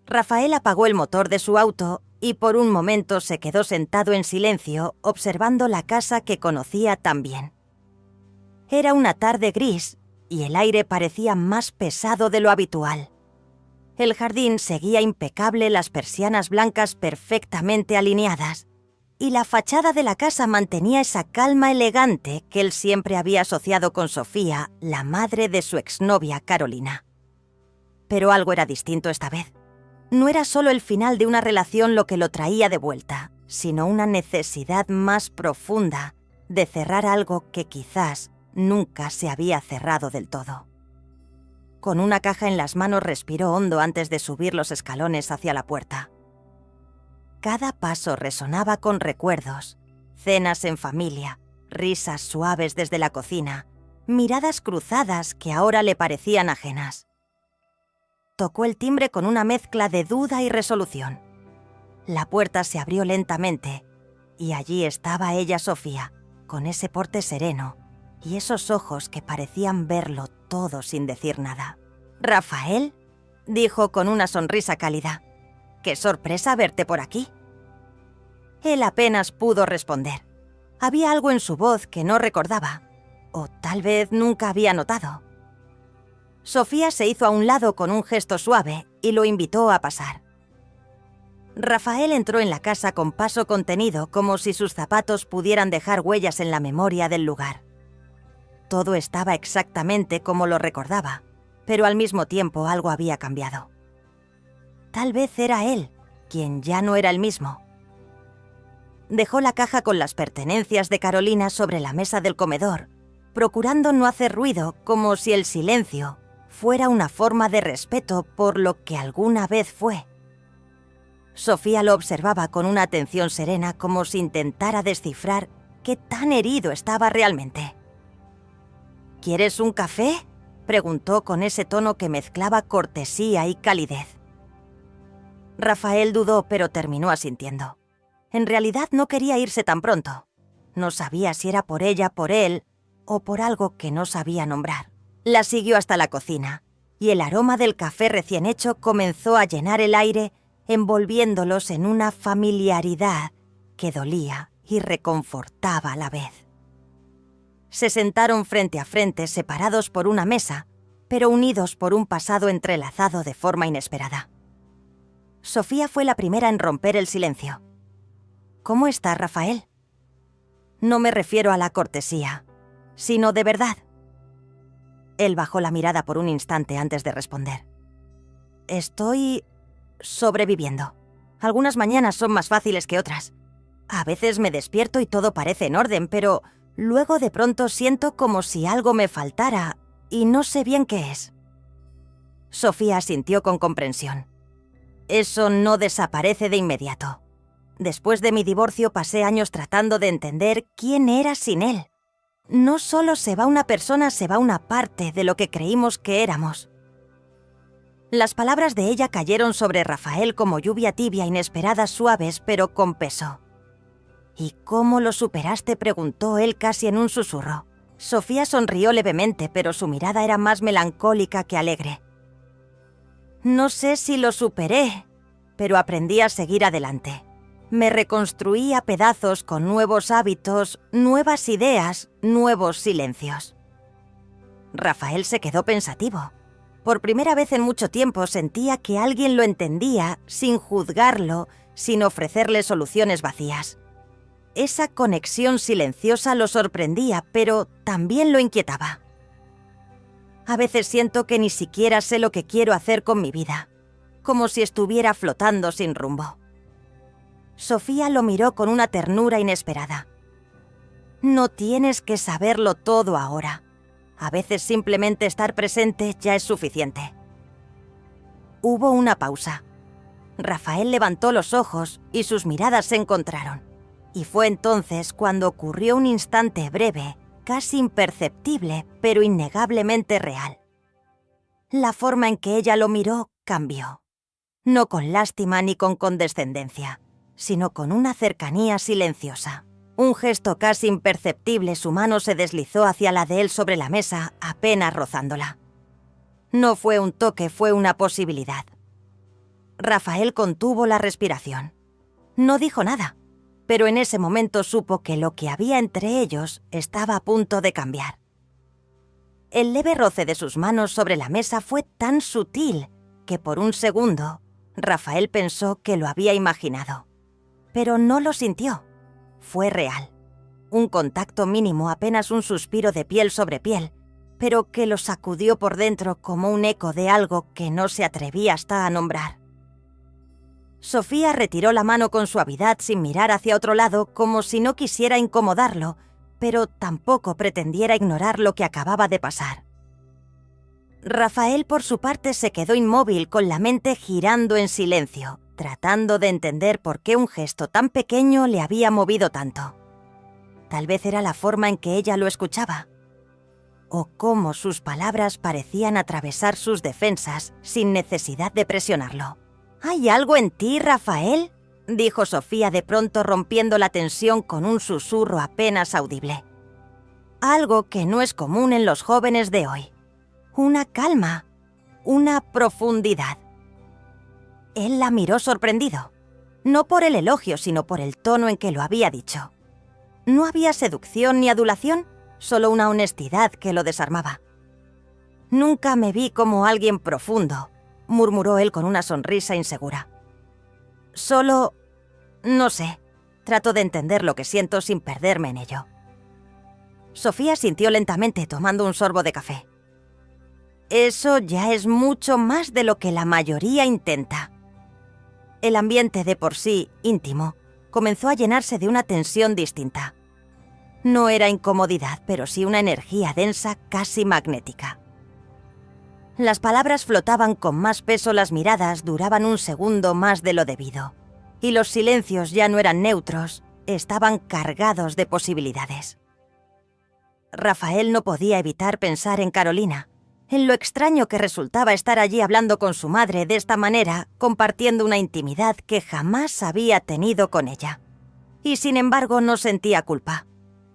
Rafael apagó el motor de su auto y por un momento se quedó sentado en silencio observando la casa que conocía tan bien. Era una tarde gris y el aire parecía más pesado de lo habitual. El jardín seguía impecable, las persianas blancas perfectamente alineadas, y la fachada de la casa mantenía esa calma elegante que él siempre había asociado con Sofía, la madre de su exnovia Carolina. Pero algo era distinto esta vez. No era solo el final de una relación lo que lo traía de vuelta, sino una necesidad más profunda de cerrar algo que quizás nunca se había cerrado del todo. Con una caja en las manos respiró hondo antes de subir los escalones hacia la puerta. Cada paso resonaba con recuerdos, cenas en familia, risas suaves desde la cocina, miradas cruzadas que ahora le parecían ajenas. Tocó el timbre con una mezcla de duda y resolución. La puerta se abrió lentamente y allí estaba ella, Sofía, con ese porte sereno y esos ojos que parecían verlo todo sin decir nada. «¿Rafael?», dijo con una sonrisa cálida. «¡Qué sorpresa verte por aquí!». Él apenas pudo responder. Había algo en su voz que no recordaba, o tal vez nunca había notado. Sofía se hizo a un lado con un gesto suave y lo invitó a pasar. Rafael entró en la casa con paso contenido, como si sus zapatos pudieran dejar huellas en la memoria del lugar. Todo estaba exactamente como lo recordaba, pero al mismo tiempo algo había cambiado. Tal vez era él, quien ya no era el mismo. Dejó la caja con las pertenencias de Carolina sobre la mesa del comedor, procurando no hacer ruido, como si el silencio fuera una forma de respeto por lo que alguna vez fue. Sofía lo observaba con una atención serena, como si intentara descifrar qué tan herido estaba realmente. «¿Quieres un café?», preguntó con ese tono que mezclaba cortesía y calidez. Rafael dudó, pero terminó asintiendo. En realidad no quería irse tan pronto. No sabía si era por ella, por él, o por algo que no sabía nombrar. La siguió hasta la cocina, y el aroma del café recién hecho comenzó a llenar el aire, envolviéndolos en una familiaridad que dolía y reconfortaba a la vez. Se sentaron frente a frente, separados por una mesa, pero unidos por un pasado entrelazado de forma inesperada. Sofía fue la primera en romper el silencio. «¿Cómo está, Rafael?». «No me refiero a la cortesía, sino de verdad». Él bajó la mirada por un instante antes de responder. «Estoy sobreviviendo. Algunas mañanas son más fáciles que otras. A veces me despierto y todo parece en orden, pero luego de pronto siento como si algo me faltara y no sé bien qué es». Sofía asintió con comprensión. «Eso no desaparece de inmediato. Después de mi divorcio pasé años tratando de entender quién era sin él. No solo se va una persona, se va una parte de lo que creímos que éramos». Las palabras de ella cayeron sobre Rafael como lluvia tibia, inesperadas, suaves, pero con peso. «¿Y cómo lo superaste?», preguntó él casi en un susurro. Sofía sonrió levemente, pero su mirada era más melancólica que alegre. «No sé si lo superé, pero aprendí a seguir adelante. Me reconstruí a pedazos con nuevos hábitos, nuevas ideas, nuevos silencios». Rafael se quedó pensativo. Por primera vez en mucho tiempo sentía que alguien lo entendía sin juzgarlo, sin ofrecerle soluciones vacías. Esa conexión silenciosa lo sorprendía, pero también lo inquietaba. «A veces siento que ni siquiera sé lo que quiero hacer con mi vida, como si estuviera flotando sin rumbo». Sofía lo miró con una ternura inesperada. «No tienes que saberlo todo ahora. A veces simplemente estar presente ya es suficiente». Hubo una pausa. Rafael levantó los ojos y sus miradas se encontraron. Y fue entonces cuando ocurrió un instante breve, casi imperceptible, pero innegablemente real. La forma en que ella lo miró cambió. No con lástima ni con condescendencia, sino con una cercanía silenciosa. Un gesto casi imperceptible, su mano se deslizó hacia la de él sobre la mesa, apenas rozándola. No fue un toque, fue una posibilidad. Rafael contuvo la respiración. No dijo nada, pero en ese momento supo que lo que había entre ellos estaba a punto de cambiar. El leve roce de sus manos sobre la mesa fue tan sutil que por un segundo Rafael pensó que lo había imaginado. Pero no lo sintió. Fue real. Un contacto mínimo, apenas un suspiro de piel sobre piel, pero que lo sacudió por dentro como un eco de algo que no se atrevía hasta a nombrar. Sofía retiró la mano con suavidad sin mirar hacia otro lado, como si no quisiera incomodarlo, pero tampoco pretendiera ignorar lo que acababa de pasar. Rafael, por su parte, se quedó inmóvil con la mente girando en silencio, tratando de entender por qué un gesto tan pequeño le había movido tanto. Tal vez era la forma en que ella lo escuchaba, o cómo sus palabras parecían atravesar sus defensas sin necesidad de presionarlo. «¿Hay algo en ti, Rafael?», dijo Sofía de pronto, rompiendo la tensión con un susurro apenas audible. Algo que no es común en los jóvenes de hoy. Una calma, una profundidad. Él la miró sorprendido, no por el elogio, sino por el tono en que lo había dicho. No había seducción ni adulación, solo una honestidad que lo desarmaba. «Nunca me vi como alguien profundo», murmuró él con una sonrisa insegura. «Solo, no sé, trato de entender lo que siento sin perderme en ello». Sofía sintió lentamente tomando un sorbo de café. «Eso ya es mucho más de lo que la mayoría intenta». El ambiente, de por sí íntimo, comenzó a llenarse de una tensión distinta. No era incomodidad, pero sí una energía densa, casi magnética. Las palabras flotaban con más peso, las miradas duraban un segundo más de lo debido. Y los silencios ya no eran neutros, estaban cargados de posibilidades. Rafael no podía evitar pensar en Carolina, en lo extraño que resultaba estar allí hablando con su madre de esta manera, compartiendo una intimidad que jamás había tenido con ella. Y sin embargo no sentía culpa,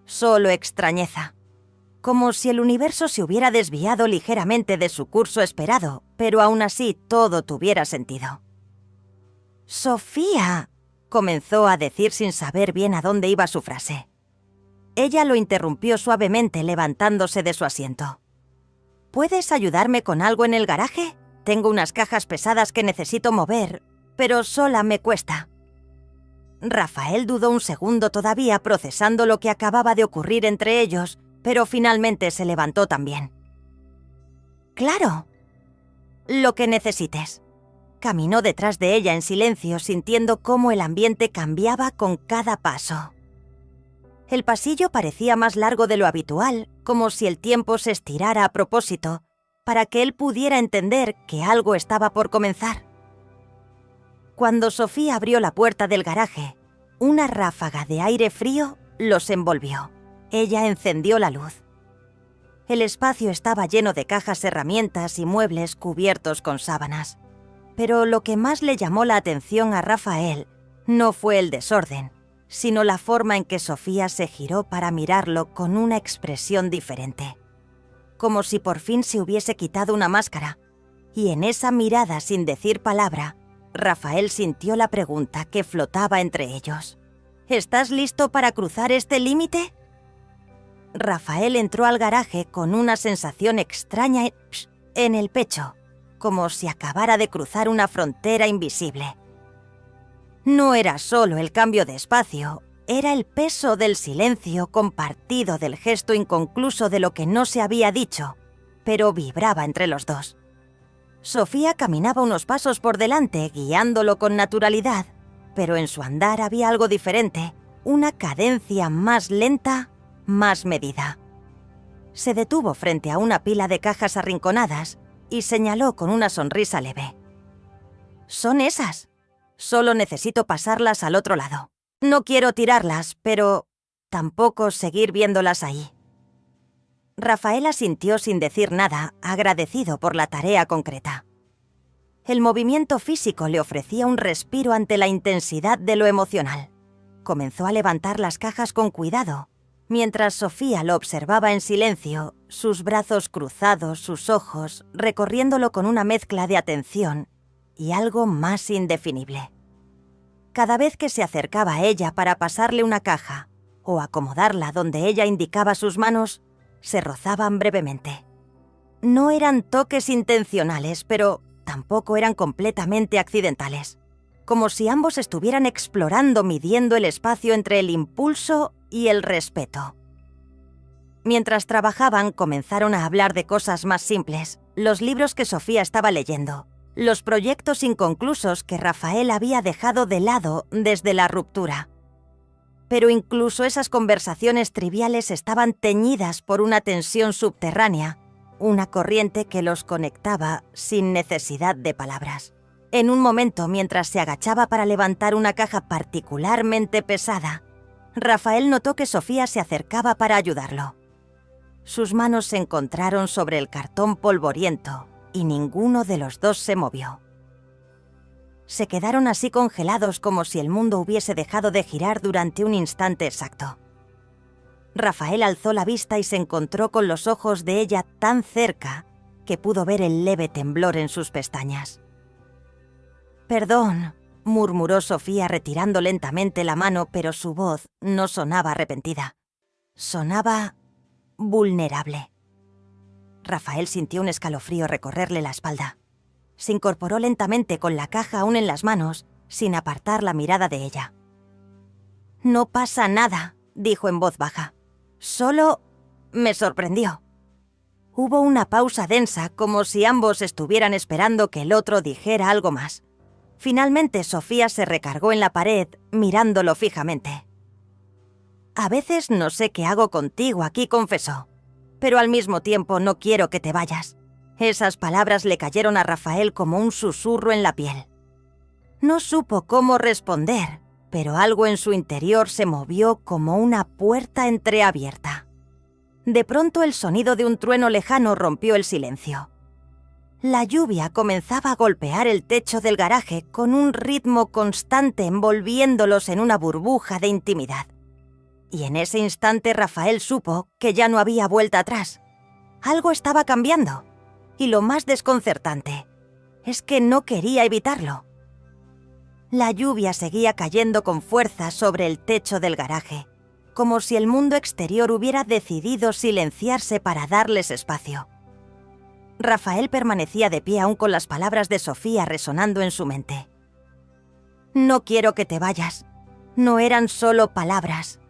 solo extrañeza. Como si el universo se hubiera desviado ligeramente de su curso esperado, pero aún así todo tuviera sentido. «Sofía», comenzó a decir sin saber bien a dónde iba su frase. Ella lo interrumpió suavemente, levantándose de su asiento. «¿Puedes ayudarme con algo en el garaje? Tengo unas cajas pesadas que necesito mover, pero sola me cuesta». Rafael dudó un segundo todavía, procesando lo que acababa de ocurrir entre ellos, pero finalmente se levantó también. «Claro, lo que necesites». Caminó detrás de ella en silencio, sintiendo cómo el ambiente cambiaba con cada paso. El pasillo parecía más largo de lo habitual, como si el tiempo se estirara a propósito, para que él pudiera entender que algo estaba por comenzar. Cuando Sofía abrió la puerta del garaje, una ráfaga de aire frío los envolvió. Ella encendió la luz. El espacio estaba lleno de cajas, herramientas y muebles cubiertos con sábanas. Pero lo que más le llamó la atención a Rafael no fue el desorden, sino la forma en que Sofía se giró para mirarlo con una expresión diferente. Como si por fin se hubiese quitado una máscara. Y en esa mirada, sin decir palabra, Rafael sintió la pregunta que flotaba entre ellos. «¿Estás listo para cruzar este límite?». Rafael entró al garaje con una sensación extraña en el pecho, como si acabara de cruzar una frontera invisible. No era solo el cambio de espacio, era el peso del silencio compartido, del gesto inconcluso de lo que no se había dicho, pero vibraba entre los dos. Sofía caminaba unos pasos por delante, guiándolo con naturalidad, pero en su andar había algo diferente, una cadencia más lenta, más medida. Se detuvo frente a una pila de cajas arrinconadas y señaló con una sonrisa leve. «Son esas. Solo necesito pasarlas al otro lado. No quiero tirarlas, pero tampoco seguir viéndolas ahí». Rafael asintió sin decir nada, agradecido por la tarea concreta. El movimiento físico le ofrecía un respiro ante la intensidad de lo emocional. Comenzó a levantar las cajas con cuidado, mientras Sofía lo observaba en silencio, sus brazos cruzados, sus ojos, recorriéndolo con una mezcla de atención y algo más indefinible. Cada vez que se acercaba a ella para pasarle una caja o acomodarla donde ella indicaba sus manos, se rozaban brevemente. No eran toques intencionales, pero tampoco eran completamente accidentales, como si ambos estuvieran explorando, midiendo el espacio entre el impulso y el respeto. Mientras trabajaban, comenzaron a hablar de cosas más simples, los libros que Sofía estaba leyendo, los proyectos inconclusos que Rafael había dejado de lado desde la ruptura. Pero incluso esas conversaciones triviales estaban teñidas por una tensión subterránea, una corriente que los conectaba sin necesidad de palabras. En un momento, mientras se agachaba para levantar una caja particularmente pesada, Rafael notó que Sofía se acercaba para ayudarlo. Sus manos se encontraron sobre el cartón polvoriento y ninguno de los dos se movió. Se quedaron así congelados como si el mundo hubiese dejado de girar durante un instante exacto. Rafael alzó la vista y se encontró con los ojos de ella tan cerca que pudo ver el leve temblor en sus pestañas. «Perdón», murmuró Sofía retirando lentamente la mano, pero su voz no sonaba arrepentida. Sonaba vulnerable. Rafael sintió un escalofrío recorrerle la espalda. Se incorporó lentamente con la caja aún en las manos, sin apartar la mirada de ella. «No pasa nada», dijo en voz baja. «Solo me sorprendió». Hubo una pausa densa, como si ambos estuvieran esperando que el otro dijera algo más. Finalmente Sofía se recargó en la pared, mirándolo fijamente. «A veces no sé qué hago contigo aquí», confesó. «Pero al mismo tiempo no quiero que te vayas». Esas palabras le cayeron a Rafael como un susurro en la piel. No supo cómo responder, pero algo en su interior se movió como una puerta entreabierta. De pronto el sonido de un trueno lejano rompió el silencio. La lluvia comenzaba a golpear el techo del garaje con un ritmo constante, envolviéndolos en una burbuja de intimidad. Y en ese instante Rafael supo que ya no había vuelta atrás. Algo estaba cambiando. Y lo más desconcertante es que no quería evitarlo. La lluvia seguía cayendo con fuerza sobre el techo del garaje, como si el mundo exterior hubiera decidido silenciarse para darles espacio. Rafael permanecía de pie aún con las palabras de Sofía resonando en su mente. «No quiero que te vayas». No eran solo palabras,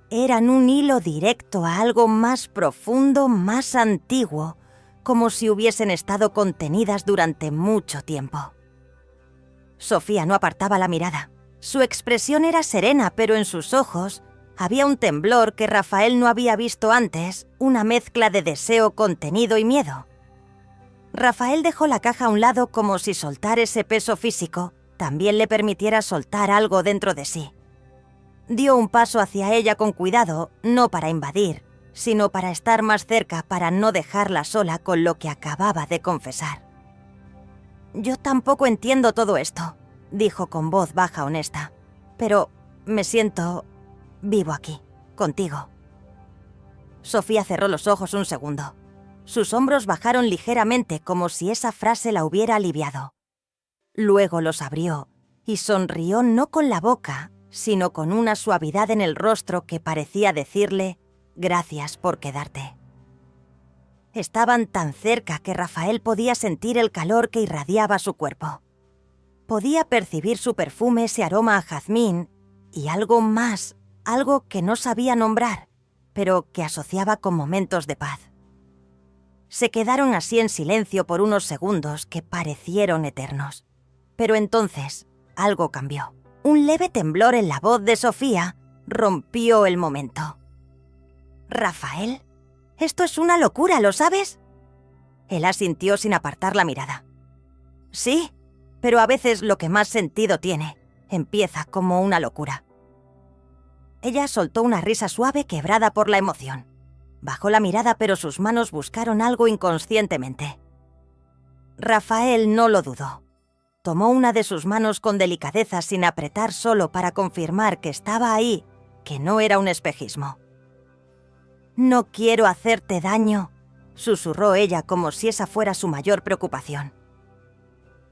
eran un hilo directo a algo más profundo, más antiguo, como si hubiesen estado contenidas durante mucho tiempo. Sofía no apartaba la mirada. Su expresión era serena, pero en sus ojos había un temblor que Rafael no había visto antes, una mezcla de deseo contenido y miedo. Rafael dejó la caja a un lado como si soltar ese peso físico también le permitiera soltar algo dentro de sí. Dio un paso hacia ella con cuidado, no para invadir, sino para estar más cerca, para no dejarla sola con lo que acababa de confesar. «Yo tampoco entiendo todo esto», dijo con voz baja honesta, «pero me siento vivo aquí, contigo». Sofía cerró los ojos un segundo. Sus hombros bajaron ligeramente como si esa frase la hubiera aliviado. Luego los abrió y sonrió no con la boca, sino con una suavidad en el rostro que parecía decirle «Gracias por quedarte». Estaban tan cerca que Rafael podía sentir el calor que irradiaba su cuerpo. Podía percibir su perfume, ese aroma a jazmín y algo más, algo que no sabía nombrar, pero que asociaba con momentos de paz. Se quedaron así en silencio por unos segundos que parecieron eternos. Pero entonces algo cambió. Un leve temblor en la voz de Sofía rompió el momento. «¿Rafael? Esto es una locura, ¿lo sabes?» Él asintió sin apartar la mirada. «Sí, pero a veces lo que más sentido tiene empieza como una locura». Ella soltó una risa suave quebrada por la emoción. Bajó la mirada, pero sus manos buscaron algo inconscientemente. Rafael no lo dudó. Tomó una de sus manos con delicadeza sin apretar, solo para confirmar que estaba ahí, que no era un espejismo. «No quiero hacerte daño», susurró ella como si esa fuera su mayor preocupación.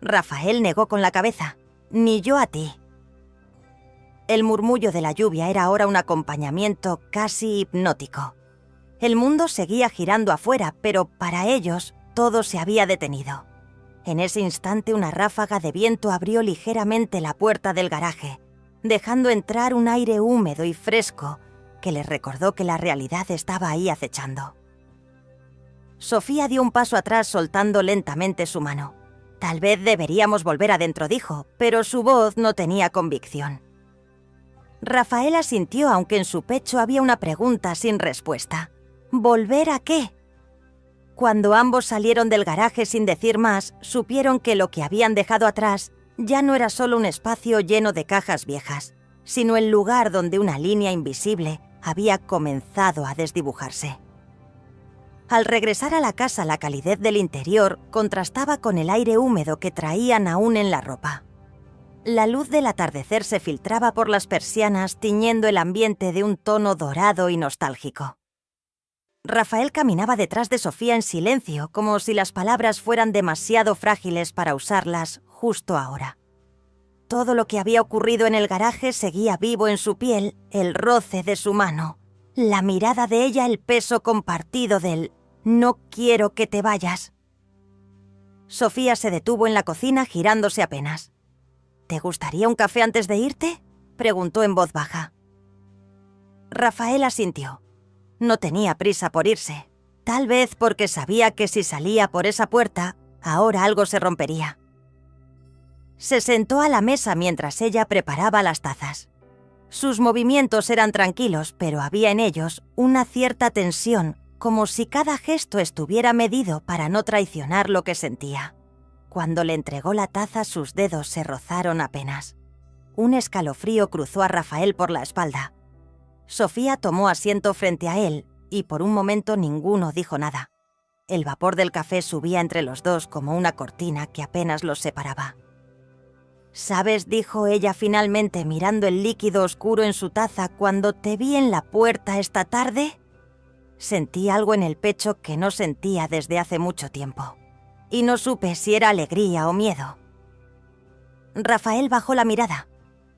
Rafael negó con la cabeza. Ni yo a ti. El murmullo de la lluvia era ahora un acompañamiento casi hipnótico. El mundo seguía girando afuera, pero para ellos todo se había detenido. En ese instante una ráfaga de viento abrió ligeramente la puerta del garaje, dejando entrar un aire húmedo y fresco que les recordó que la realidad estaba ahí acechando. Sofía dio un paso atrás soltando lentamente su mano. Tal vez deberíamos volver adentro, dijo, pero su voz no tenía convicción. Rafael asintió, aunque en su pecho había una pregunta sin respuesta. ¿Volver a qué? Cuando ambos salieron del garaje sin decir más, supieron que lo que habían dejado atrás ya no era solo un espacio lleno de cajas viejas, sino el lugar donde una línea invisible había comenzado a desdibujarse. Al regresar a la casa, la calidez del interior contrastaba con el aire húmedo que traían aún en la ropa. La luz del atardecer se filtraba por las persianas, tiñendo el ambiente de un tono dorado y nostálgico. Rafael caminaba detrás de Sofía en silencio, como si las palabras fueran demasiado frágiles para usarlas justo ahora. Todo lo que había ocurrido en el garaje seguía vivo en su piel, el roce de su mano, la mirada de ella, el peso compartido del «no quiero que te vayas». Sofía se detuvo en la cocina girándose apenas. «¿Te gustaría un café antes de irte?», preguntó en voz baja. Rafael asintió. No tenía prisa por irse, tal vez porque sabía que si salía por esa puerta, ahora algo se rompería. Se sentó a la mesa mientras ella preparaba las tazas. Sus movimientos eran tranquilos, pero había en ellos una cierta tensión, como si cada gesto estuviera medido para no traicionar lo que sentía. Cuando le entregó la taza, sus dedos se rozaron apenas. Un escalofrío cruzó a Rafael por la espalda. Sofía tomó asiento frente a él y por un momento ninguno dijo nada. El vapor del café subía entre los dos como una cortina que apenas los separaba. «¿Sabes?», dijo ella finalmente mirando el líquido oscuro en su taza, «cuando te vi en la puerta esta tarde, sentí algo en el pecho que no sentía desde hace mucho tiempo. Y no supe si era alegría o miedo». Rafael bajó la mirada.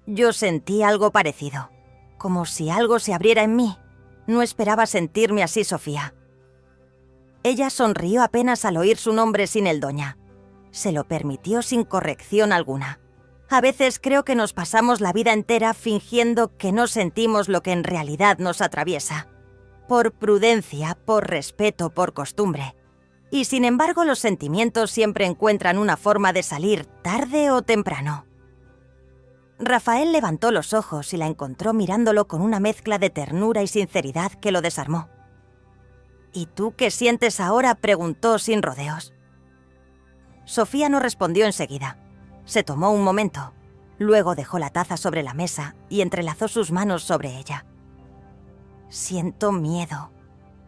«Yo sentí algo parecido, como si algo se abriera en mí. No esperaba sentirme así, Sofía». Ella sonrió apenas al oír su nombre sin el doña. Se lo permitió sin corrección alguna. A veces creo que nos pasamos la vida entera fingiendo que no sentimos lo que en realidad nos atraviesa. Por prudencia, por respeto, por costumbre. Y sin embargo los sentimientos siempre encuentran una forma de salir tarde o temprano. Rafael levantó los ojos y la encontró mirándolo con una mezcla de ternura y sinceridad que lo desarmó. «¿Y tú qué sientes ahora?», preguntó sin rodeos. Sofía no respondió enseguida. Se tomó un momento. Luego dejó la taza sobre la mesa y entrelazó sus manos sobre ella. «Siento miedo,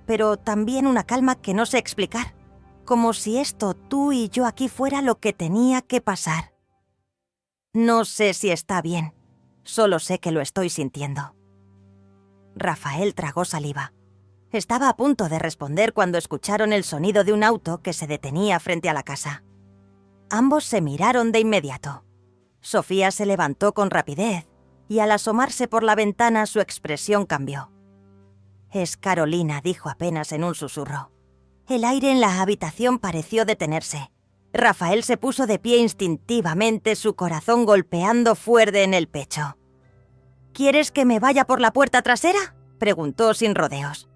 pero también una calma que no sé explicar. Como si esto, tú y yo aquí, fuera lo que tenía que pasar. No sé si está bien, solo sé que lo estoy sintiendo». Rafael tragó saliva. Estaba a punto de responder cuando escucharon el sonido de un auto que se detenía frente a la casa. Ambos se miraron de inmediato. Sofía se levantó con rapidez y al asomarse por la ventana su expresión cambió. «Es Carolina», dijo apenas en un susurro. El aire en la habitación pareció detenerse. Rafael se puso de pie instintivamente, su corazón golpeando fuerte en el pecho. «¿Quieres que me vaya por la puerta trasera?», preguntó sin rodeos.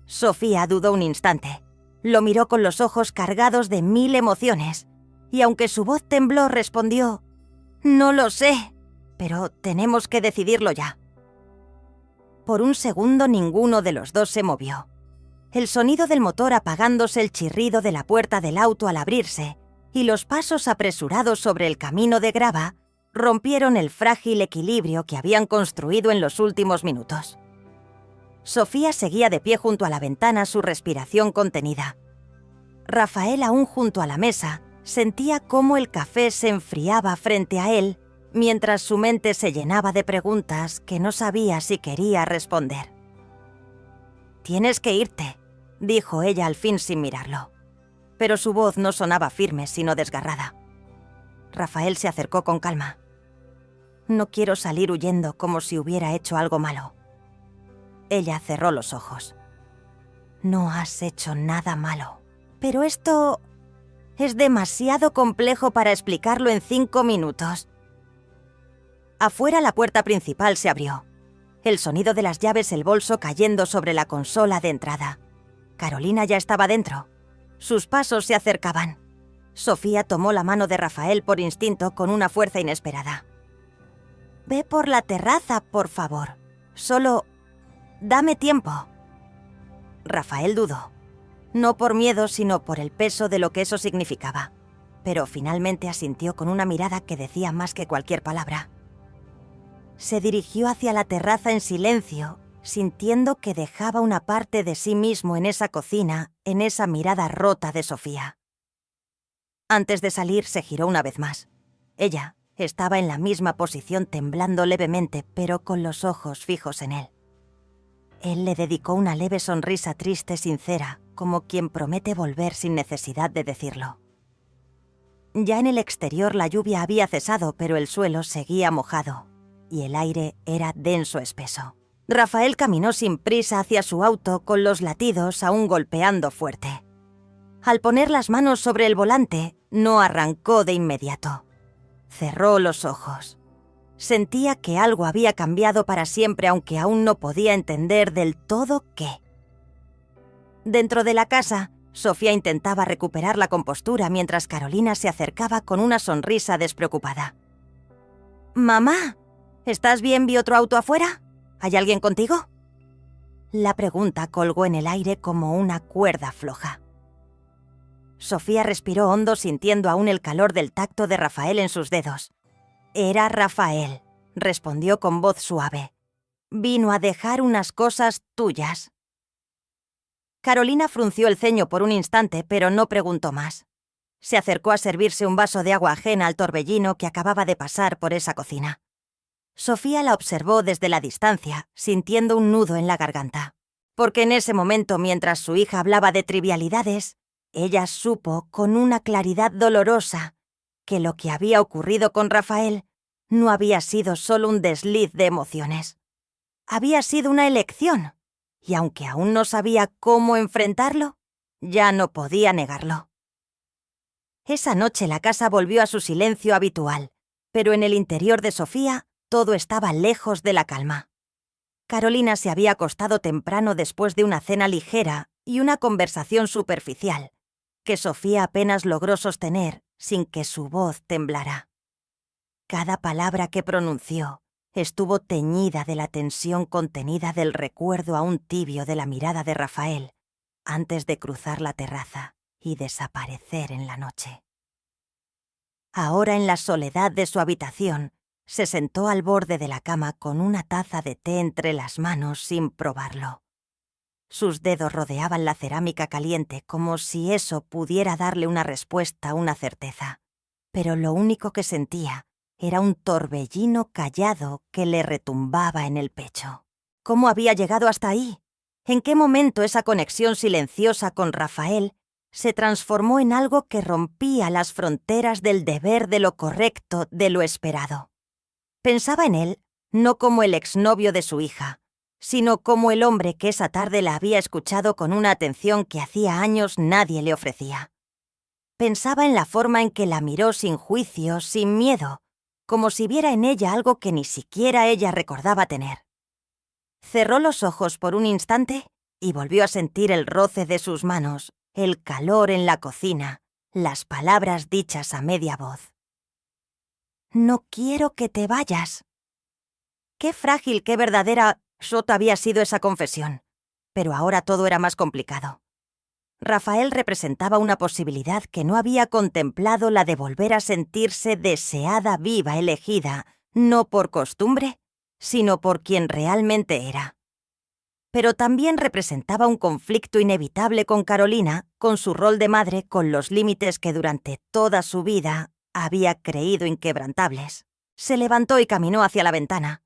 Sofía dudó un instante. Lo miró con los ojos cargados de 1000 emociones, y aunque su voz tembló, respondió: «No lo sé, pero tenemos que decidirlo ya». Por un segundo ninguno de los dos se movió. El sonido del motor apagándose, el chirrido de la puerta del auto al abrirse y los pasos apresurados sobre el camino de grava rompieron el frágil equilibrio que habían construido en los últimos minutos. Sofía seguía de pie junto a la ventana, su respiración contenida. Rafael, aún junto a la mesa, sentía cómo el café se enfriaba frente a él, mientras su mente se llenaba de preguntas que no sabía si quería responder. «Tienes que irte», dijo ella al fin sin mirarlo. Pero su voz no sonaba firme, sino desgarrada. Rafael se acercó con calma. No quiero salir huyendo como si hubiera hecho algo malo. Ella cerró los ojos. No has hecho nada malo. Pero esto es demasiado complejo para explicarlo en 5 minutos. Afuera la puerta principal se abrió. El sonido de las llaves del bolso cayendo sobre la consola de entrada. Carolina ya estaba dentro. Sus pasos se acercaban. Sofía tomó la mano de Rafael por instinto con una fuerza inesperada. «Ve por la terraza, por favor. Solo dame tiempo». Rafael dudó. No por miedo, sino por el peso de lo que eso significaba. Pero finalmente asintió con una mirada que decía más que cualquier palabra. Se dirigió hacia la terraza en silencio, sintiendo que dejaba una parte de sí mismo en esa cocina, en esa mirada rota de Sofía. Antes de salir se giró una vez más. Ella estaba en la misma posición, temblando levemente, pero con los ojos fijos en él. Él le dedicó una leve sonrisa triste, sincera, como quien promete volver sin necesidad de decirlo. Ya en el exterior la lluvia había cesado, pero el suelo seguía mojado, y el aire era denso espeso. Rafael caminó sin prisa hacia su auto, con los latidos aún golpeando fuerte. Al poner las manos sobre el volante, no arrancó de inmediato. Cerró los ojos. Sentía que algo había cambiado para siempre, aunque aún no podía entender del todo qué. Dentro de la casa, Sofía intentaba recuperar la compostura mientras Carolina se acercaba con una sonrisa despreocupada. «Mamá, ¿estás bien? ¿Vi otro auto afuera? ¿Hay alguien contigo?» La pregunta colgó en el aire como una cuerda floja. Sofía respiró hondo, sintiendo aún el calor del tacto de Rafael en sus dedos. «Era Rafael», respondió con voz suave. «Vino a dejar unas cosas tuyas». Carolina frunció el ceño por un instante, pero no preguntó más. Se acercó a servirse un vaso de agua ajena al torbellino que acababa de pasar por esa cocina. Sofía la observó desde la distancia, sintiendo un nudo en la garganta. Porque en ese momento, mientras su hija hablaba de trivialidades, ella supo con una claridad dolorosa que lo que había ocurrido con Rafael no había sido solo un desliz de emociones. Había sido una elección, y aunque aún no sabía cómo enfrentarlo, ya no podía negarlo. Esa noche la casa volvió a su silencio habitual, pero en el interior de Sofía todo estaba lejos de la calma. Carolina se había acostado temprano después de una cena ligera y una conversación superficial, que Sofía apenas logró sostener sin que su voz temblara. Cada palabra que pronunció estuvo teñida de la tensión contenida del recuerdo aún tibio de la mirada de Rafael antes de cruzar la terraza y desaparecer en la noche. Ahora, en la soledad de su habitación, se sentó al borde de la cama con una taza de té entre las manos sin probarlo. Sus dedos rodeaban la cerámica caliente como si eso pudiera darle una respuesta, una certeza. Pero lo único que sentía era un torbellino callado que le retumbaba en el pecho. ¿Cómo había llegado hasta ahí? ¿En qué momento esa conexión silenciosa con Rafael se transformó en algo que rompía las fronteras del deber, de lo correcto, de lo esperado? Pensaba en él no como el exnovio de su hija, sino como el hombre que esa tarde la había escuchado con una atención que hacía años nadie le ofrecía. Pensaba en la forma en que la miró sin juicio, sin miedo, como si viera en ella algo que ni siquiera ella recordaba tener. Cerró los ojos por un instante y volvió a sentir el roce de sus manos, el calor en la cocina, las palabras dichas a media voz. «No quiero que te vayas». Qué frágil, qué verdadera solo había sido esa confesión, pero ahora todo era más complicado. Rafael representaba una posibilidad que no había contemplado, la de volver a sentirse deseada, viva, elegida, no por costumbre, sino por quien realmente era. Pero también representaba un conflicto inevitable con Carolina, con su rol de madre, con los límites que durante toda su vida había creído inquebrantables. Se levantó y caminó hacia la ventana.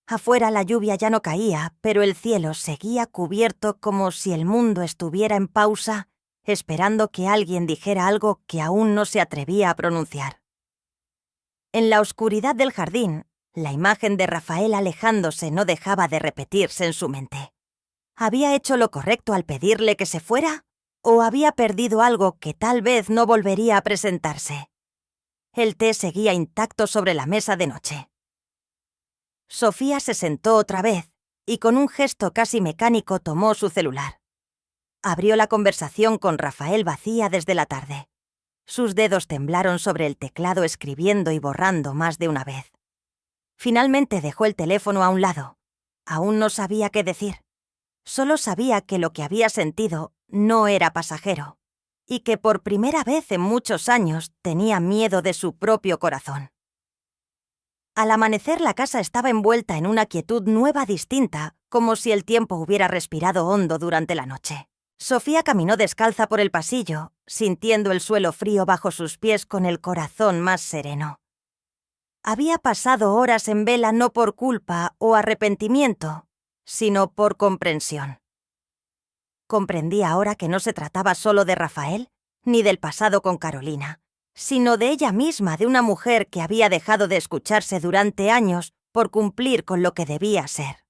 Afuera la lluvia ya no caía, pero el cielo seguía cubierto como si el mundo estuviera en pausa, esperando que alguien dijera algo que aún no se atrevía a pronunciar. En la oscuridad del jardín, la imagen de Rafael alejándose no dejaba de repetirse en su mente. ¿Había hecho lo correcto al pedirle que se fuera? ¿O había perdido algo que tal vez no volvería a presentarse? El té seguía intacto sobre la mesa de noche. Sofía se sentó otra vez y con un gesto casi mecánico tomó su celular. Abrió la conversación con Rafael vacía desde la tarde. Sus dedos temblaron sobre el teclado escribiendo y borrando más de una vez. Finalmente dejó el teléfono a un lado. Aún no sabía qué decir. Solo sabía que lo que había sentido no era pasajero y que por primera vez en muchos años tenía miedo de su propio corazón. Al amanecer la casa estaba envuelta en una quietud nueva distinta, como si el tiempo hubiera respirado hondo durante la noche. Sofía caminó descalza por el pasillo, sintiendo el suelo frío bajo sus pies con el corazón más sereno. Había pasado horas en vela no por culpa o arrepentimiento, sino por comprensión. Comprendía ahora que no se trataba solo de Rafael, ni del pasado con Carolina, sino de ella misma, de una mujer que había dejado de escucharse durante años por cumplir con lo que debía ser.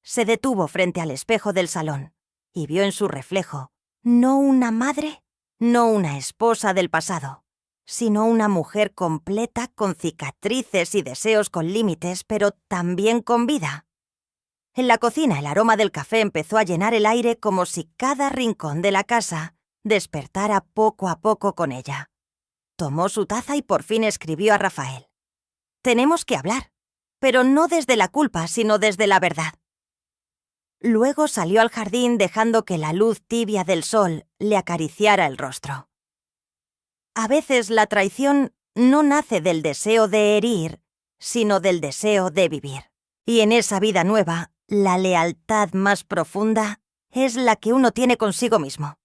Se detuvo frente al espejo del salón y vio en su reflejo no una madre, no una esposa del pasado, sino una mujer completa con cicatrices y deseos con límites, pero también con vida. En la cocina el aroma del café empezó a llenar el aire como si cada rincón de la casa despertara poco a poco con ella. Tomó su taza y por fin escribió a Rafael. «Tenemos que hablar, pero no desde la culpa, sino desde la verdad». Luego salió al jardín dejando que la luz tibia del sol le acariciara el rostro. A veces la traición no nace del deseo de herir, sino del deseo de vivir. Y en esa vida nueva, la lealtad más profunda es la que uno tiene consigo mismo.